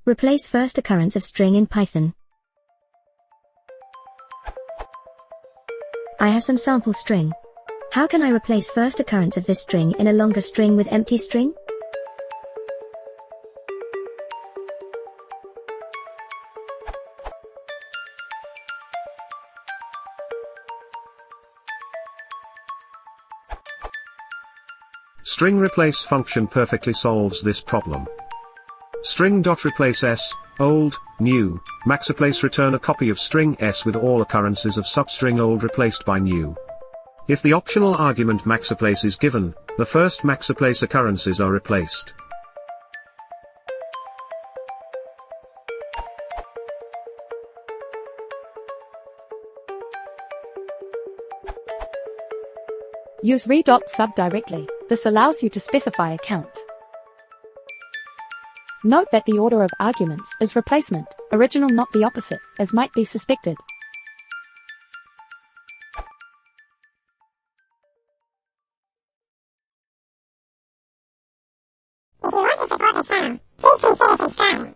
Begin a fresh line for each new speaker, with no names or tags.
Replace first occurrence of string in Python. I have some sample string. How can I replace first occurrence of this string in a longer string with empty string?
String replace function perfectly solves this problem. String.replace s, old, new, maxreplace return a copy of string s with all occurrences of substring old replaced by new. If the optional argument maxreplace is given, the first maxreplace occurrences are replaced.
Use re.sub directly. This allows you to specify a count. Note that the order of arguments is replacement, original not the opposite, as might be suspected.
If you want to support the channel, please consider subscribing.